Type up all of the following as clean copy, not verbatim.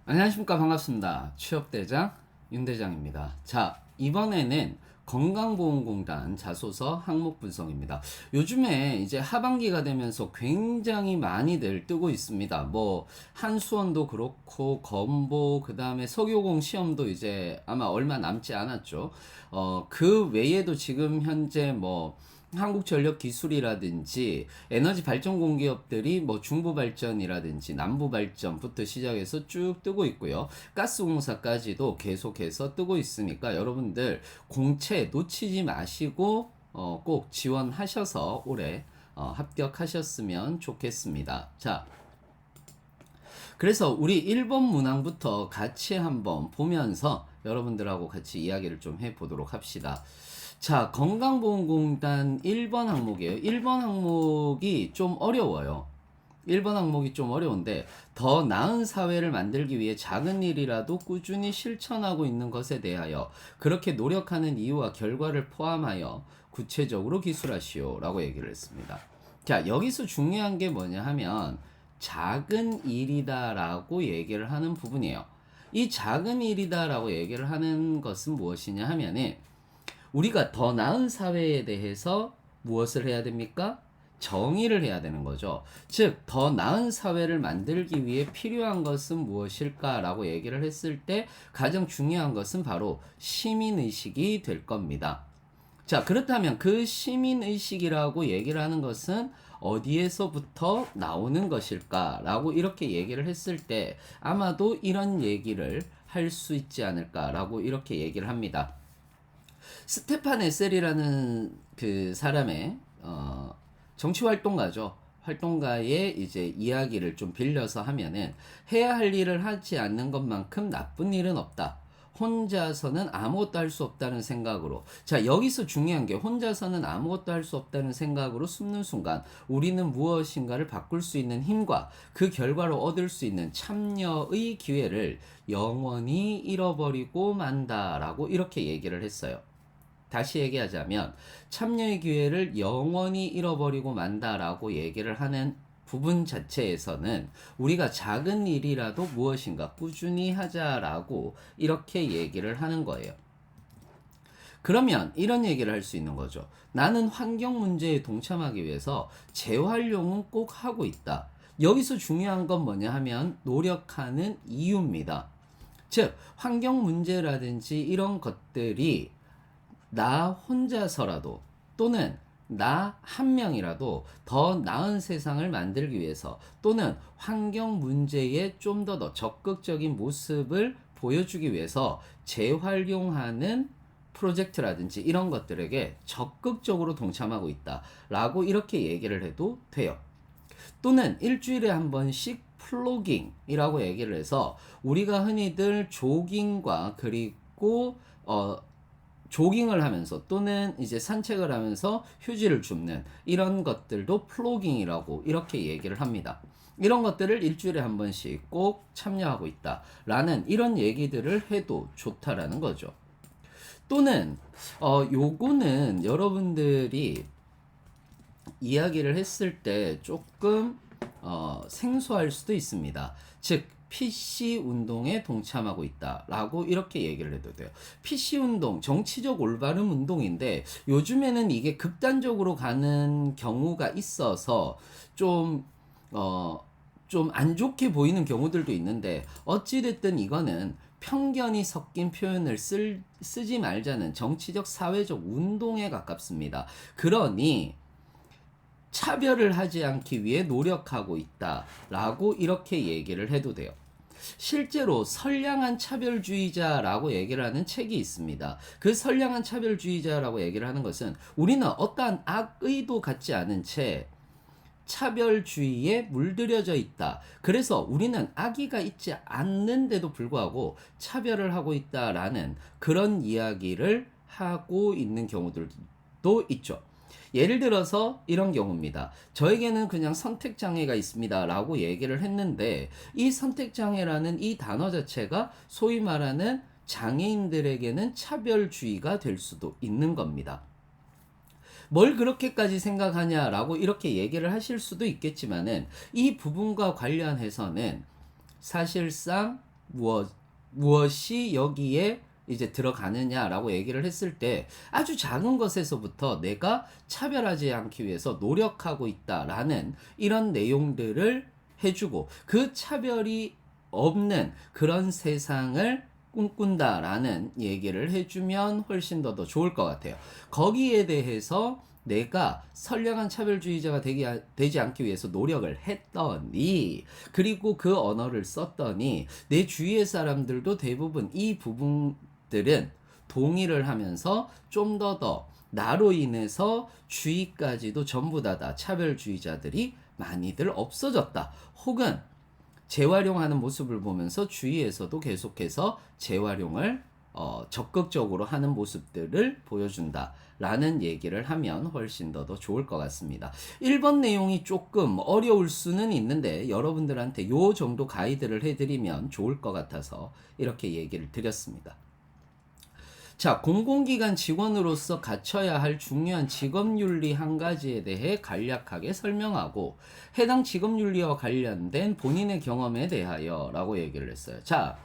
안녕하십니까. 반갑습니다. 취업대장 윤대장입니다. 자, 이번에는 건강보험공단 자소서 항목 분석입니다. 요즘에 이제 하반기가 되면서 굉장히 많이들 뜨고 있습니다. 뭐 한수원도 그렇고 건보 그다음에 석유공 시험도 이제 아마 얼마 남지 않았죠. 그 외에도 지금 현재 뭐 한국전력기술이라든지 에너지 발전 공기업들이 뭐 중부발전이라든지 남부발전부터 시작해서 쭉 뜨고 있고요. 가스공사까지도 계속해서 뜨고 있으니까 여러분들 공채 놓치지 마시고 꼭 지원하셔서 올해 합격하셨으면 좋겠습니다. 자, 그래서 우리 1번 문항부터 같이 한번 보면서 여러분들하고 같이 이야기를 좀 해보도록 합시다. 자, 건강보험공단 1번 항목이에요. 1번 항목이 좀 어려워요. 1번 항목이 좀 어려운데 더 나은 사회를 만들기 위해 작은 일이라도 꾸준히 실천하고 있는 것에 대하여 그렇게 노력하는 이유와 결과를 포함하여 구체적으로 기술하시오 라고 얘기를 했습니다. 자, 여기서 중요한 게 뭐냐 하면 작은 일이다 라고 얘기를 하는 부분이에요. 이 작은 일이다 라고 얘기를 하는 것은 무엇이냐 하면은 우리가 더 나은 사회에 대해서 무엇을 해야 됩니까? 정의를 해야 되는 거죠. 즉, 더 나은 사회를 만들기 위해 필요한 것은 무엇일까라고 얘기를 했을 때 가장 중요한 것은 바로 시민의식이 될 겁니다. 자, 그렇다면 그 시민의식이라고 얘기를 하는 것은 어디에서부터 나오는 것일까라고 이렇게 얘기를 했을 때 아마도 이런 얘기를 할 수 있지 않을까라고 이렇게 얘기를 합니다. 스테판 에셀이라는 그 사람의 정치 활동가죠. 활동가의 이제 이야기를 좀 빌려서 하면은 해야 할 일을 하지 않는 것만큼 나쁜 일은 없다. 혼자서는 아무것도 할 수 없다는 생각으로. 자, 여기서 중요한 게 혼자서는 아무것도 할 수 없다는 생각으로 숨는 순간 우리는 무엇인가를 바꿀 수 있는 힘과 그 결과로 얻을 수 있는 참여의 기회를 영원히 잃어버리고 만다라고 이렇게 얘기를 했어요. 다시 얘기하자면 참여의 기회를 영원히 잃어버리고 만다라고 얘기를 하는 부분 자체에서는 우리가 작은 일이라도 무엇인가 꾸준히 하자라고 이렇게 얘기를 하는 거예요. 그러면 이런 얘기를 할 수 있는 거죠. 나는 환경 문제에 동참하기 위해서 재활용은 꼭 하고 있다. 여기서 중요한 건 뭐냐 하면 노력하는 이유입니다. 즉, 환경 문제라든지 이런 것들이 나 혼자서라도 또는 나 한 명이라도 더 나은 세상을 만들기 위해서 또는 환경 문제에 좀 더 적극적인 모습을 보여주기 위해서 재활용하는 프로젝트라든지 이런 것들에게 적극적으로 동참하고 있다라고 이렇게 얘기를 해도 돼요. 또는 일주일에 한 번씩 플로깅이라고 얘기를 해서 우리가 흔히들 조깅과 그리고 조깅을 하면서 또는 이제 산책을 하면서 휴지를 줍는 이런 것들도 플로깅이라고 이렇게 얘기를 합니다. 이런 것들을 일주일에 한 번씩 꼭 참여하고 있다라는 이런 얘기들을 해도 좋다라는 거죠. 또는 요거는 여러분들이 이야기를 했을 때 조금 생소할 수도 있습니다. 즉 PC 운동에 동참하고 있다라고 이렇게 얘기를 해도 돼요. PC 운동, 정치적 올바른 운동인데 요즘에는 이게 극단적으로 가는 경우가 있어서 좀 안 좋게 보이는 경우들도 있는데 어찌됐든 이거는 편견이 섞인 표현을 쓰지 말자는 정치적 사회적 운동에 가깝습니다. 그러니 차별을 하지 않기 위해 노력하고 있다라고 이렇게 얘기를 해도 돼요. 실제로 선량한 차별주의자라고 얘기를 하는 책이 있습니다. 그 선량한 차별주의자라고 얘기를 하는 것은 우리는 어떠한 악의도 갖지 않은 채 차별주의에 물들여져 있다. 그래서 우리는 악의가 있지 않는데도 불구하고 차별을 하고 있다라는 그런 이야기를 하고 있는 경우들도 있죠. 예를 들어서 이런 경우입니다. 저에게는 그냥 선택장애가 있습니다 라고 얘기를 했는데 이 선택장애라는 이 단어 자체가 소위 말하는 장애인들에게는 차별주의가 될 수도 있는 겁니다. 뭘 그렇게까지 생각하냐라고 이렇게 얘기를 하실 수도 있겠지만은 이 부분과 관련해서는 사실상 무엇이 여기에 이제 들어가느냐라고 얘기를 했을 때 아주 작은 것에서부터 내가 차별하지 않기 위해서 노력하고 있다라는 이런 내용들을 해주고 그 차별이 없는 그런 세상을 꿈꾼다라는 얘기를 해주면 훨씬 더 좋을 것 같아요. 거기에 대해서 내가 선량한 차별주의자가 되지 않기 위해서 노력을 했더니 그리고 그 언어를 썼더니 내 주위의 사람들도 대부분 이 부분들은 동의를 하면서 좀 더 나로 인해서 주위까지도 전부 다 차별주의자들이 많이들 없어졌다. 혹은 재활용하는 모습을 보면서 주위에서도 계속해서 재활용을 적극적으로 하는 모습들을 보여준다 라는 얘기를 하면 훨씬 더 좋을 것 같습니다. 1번 내용이 조금 어려울 수는 있는데 여러분들한테 요 정도 가이드를 해드리면 좋을 것 같아서 이렇게 얘기를 드렸습니다. 자, 공공기관 직원으로서 갖춰야 할 중요한 직업윤리 한 가지에 대해 간략하게 설명하고 해당 직업윤리와 관련된 본인의 경험에 대하여 라고 얘기를 했어요. 자,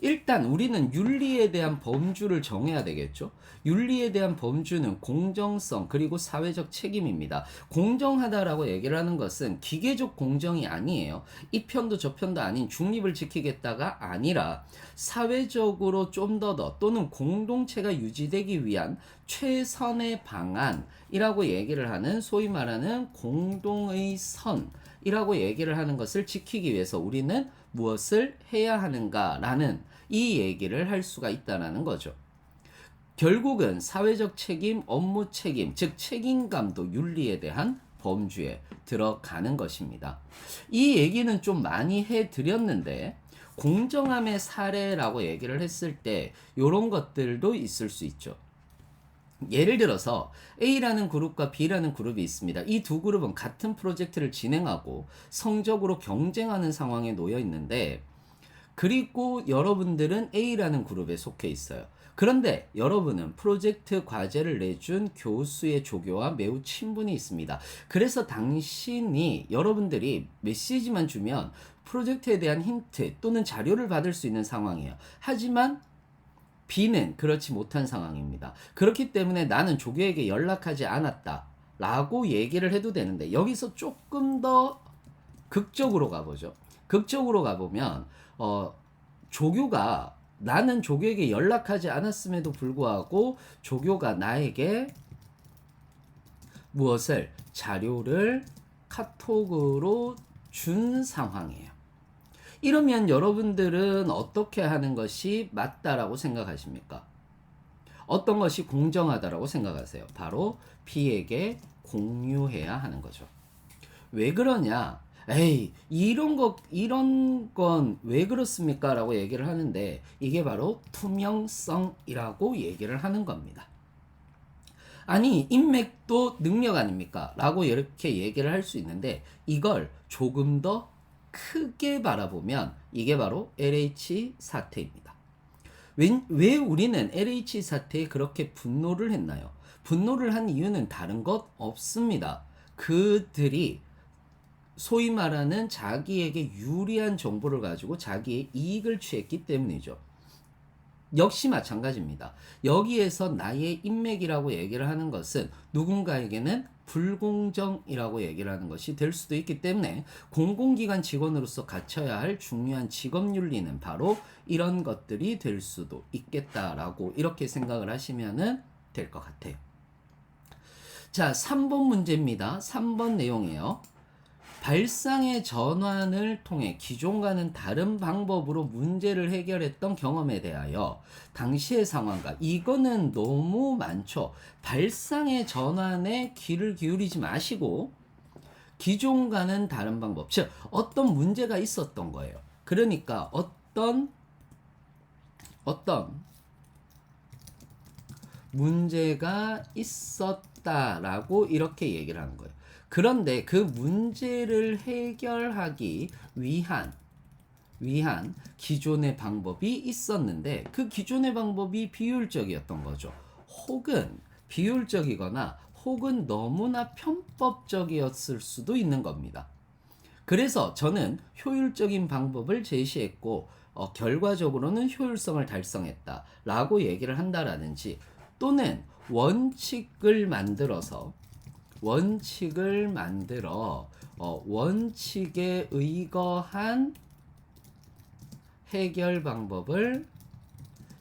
일단 우리는 윤리에 대한 범주를 정해야 되겠죠. 윤리에 대한 범주는 공정성 그리고 사회적 책임입니다. 공정하다라고 얘기를 하는 것은 기계적 공정이 아니에요. 이 편도 저 편도 아닌 중립을 지키겠다가 아니라 사회적으로 좀 더 또는 공동체가 유지되기 위한 최선의 방안이라고 얘기를 하는 소위 말하는 공동의 선이라고 얘기를 하는 것을 지키기 위해서 우리는 무엇을 해야 하는가라는 이 얘기를 할 수가 있다는 거죠. 결국은 사회적 책임, 업무 책임, 즉 책임감도 윤리에 대한 범주에 들어가는 것입니다. 이 얘기는 좀 많이 해드렸는데 공정함의 사례라고 얘기를 했을 때 이런 것들도 있을 수 있죠. 예를 들어서 A라는 그룹과 B라는 그룹이 있습니다. 이 두 그룹은 같은 프로젝트를 진행하고 성적으로 경쟁하는 상황에 놓여 있는데 그리고 여러분들은 A라는 그룹에 속해 있어요. 그런데 여러분은 프로젝트 과제를 내준 교수의 조교와 매우 친분이 있습니다. 그래서 여러분들이 메시지만 주면 프로젝트에 대한 힌트 또는 자료를 받을 수 있는 상황이에요. 하지만 B는 그렇지 못한 상황입니다. 그렇기 때문에 나는 조교에게 연락하지 않았다 라고 얘기를 해도 되는데 여기서 조금 더 극적으로 가보죠. 극적으로 가보면 나는 조교에게 연락하지 않았음에도 불구하고 조교가 나에게 무엇을 자료를 카톡으로 준 상황이에요. 이러면 여러분들은 어떻게 하는 것이 맞다라고 생각하십니까? 어떤 것이 공정하다라고 생각하세요? 바로 B에게 공유해야 하는 거죠. 왜 그러냐? 에이, 이런 건 왜 그렇습니까? 라고 얘기를 하는데 이게 바로 투명성이라고 얘기를 하는 겁니다. 아니, 인맥도 능력 아닙니까? 라고 이렇게 얘기를 할 수 있는데 이걸 조금 더 크게 바라보면 이게 바로 LH 사태입니다. 왜 우리는 LH 사태에 그렇게 분노를 했나요? 분노를 한 이유는 다른 것 없습니다. 그들이 소위 말하는 자기에게 유리한 정보를 가지고 자기의 이익을 취했기 때문이죠. 역시 마찬가지입니다. 여기에서 나의 인맥이라고 얘기를 하는 것은 누군가에게는 불공정이라고 얘기를 하는 것이 될 수도 있기 때문에 공공기관 직원으로서 갖춰야 할 중요한 직업윤리는 바로 이런 것들이 될 수도 있겠다라고 이렇게 생각을 하시면 될 것 같아요. 자, 3번 문제입니다. 3번 내용이에요. 발상의 전환을 통해 기존과는 다른 방법으로 문제를 해결했던 경험에 대하여 당시의 상황과 이거는 너무 많죠. 발상의 전환에 귀를 기울이지 마시고 기존과는 다른 방법, 즉 어떤 문제가 있었던 거예요. 그러니까 어떤 문제가 있었다라고 이렇게 얘기를 하는 거예요. 그런데 그 문제를 해결하기 위한 기존의 방법이 있었는데 그 기존의 방법이 비효율적이었던 거죠. 혹은 비효율적이거나 혹은 너무나 편법적이었을 수도 있는 겁니다. 그래서 저는 효율적인 방법을 제시했고 결과적으로는 효율성을 달성했다라고 얘기를 한다라든지, 또는 원칙을 만들어 원칙에 의거한 해결 방법을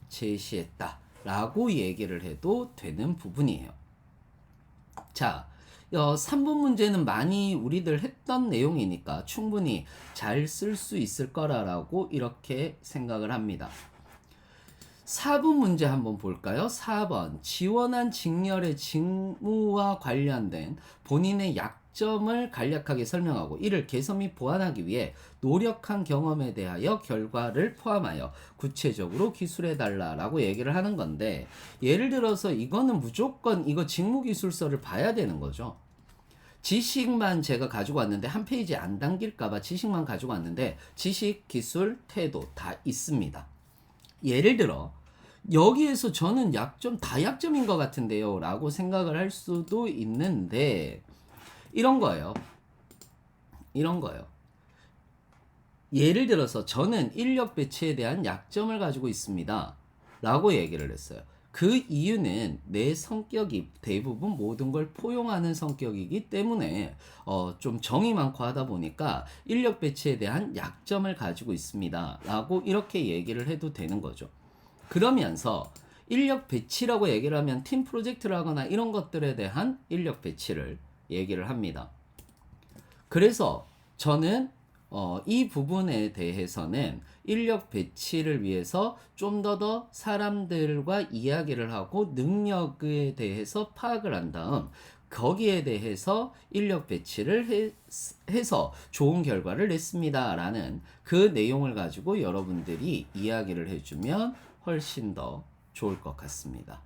제시했다라고 얘기를 해도 되는 부분이에요. 자, 3번 문제는 많이 우리들 했던 내용이니까 충분히 잘 쓸 수 있을 거라고 이렇게 생각을 합니다. 4번 문제 한번 볼까요? 4번, 지원한 직렬의 직무와 관련된 본인의 약점을 간략하게 설명하고 이를 개선 및 보완하기 위해 노력한 경험에 대하여 결과를 포함하여 구체적으로 기술해달라라고 얘기를 하는 건데, 예를 들어서 이거는 무조건 이거 직무기술서를 봐야 되는 거죠. 지식만 제가 가지고 왔는데 한 페이지 안 당길까봐 지식만 가지고 왔는데 지식, 기술, 태도 다 있습니다. 예를 들어 여기에서 저는 약점 다 약점인 것 같은데요 라고 생각을 할 수도 있는데, 이런 거예요. 예를 들어서 저는 인력 배치에 대한 약점을 가지고 있습니다 라고 얘기를 했어요. 그 이유는 내 성격이 대부분 모든 걸 포용하는 성격이기 때문에 좀 정이 많고 하다 보니까 인력 배치에 대한 약점을 가지고 있습니다 라고 이렇게 얘기를 해도 되는 거죠. 그러면서 인력 배치라고 얘기를 하면 팀 프로젝트를 하거나 이런 것들에 대한 인력 배치를 얘기를 합니다. 그래서 저는 이 부분에 대해서는 인력 배치를 위해서 좀 더 사람들과 이야기를 하고 능력에 대해서 파악을 한 다음 거기에 대해서 인력 배치를 해서 좋은 결과를 냈습니다 라는 그 내용을 가지고 여러분들이 이야기를 해주면 훨씬 더 좋을 것 같습니다.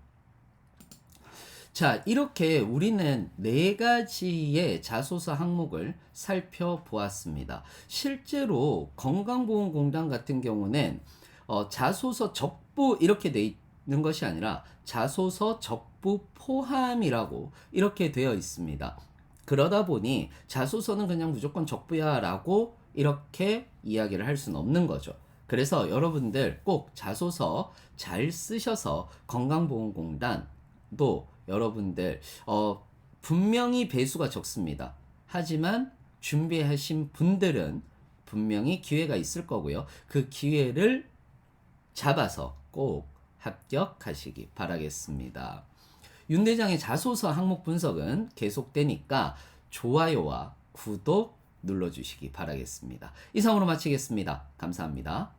자, 이렇게 우리는 4가지의 자소서 항목을 살펴보았습니다. 실제로 건강보험공단 같은 경우는 자소서 적부 이렇게 돼 있는 것이 아니라 자소서 적부 포함이라고 이렇게 되어 있습니다. 그러다 보니 자소서는 그냥 무조건 적부야 라고 이렇게 이야기를 할 수는 없는 거죠. 그래서 여러분들 꼭 자소서 잘 쓰셔서 건강보험공단도 여러분들 분명히 배수가 적습니다. 하지만 준비하신 분들은 분명히 기회가 있을 거고요. 그 기회를 잡아서 꼭 합격하시기 바라겠습니다. 윤대장의 자소서 항목 분석은 계속되니까 좋아요와 구독 눌러주시기 바라겠습니다. 이상으로 마치겠습니다. 감사합니다.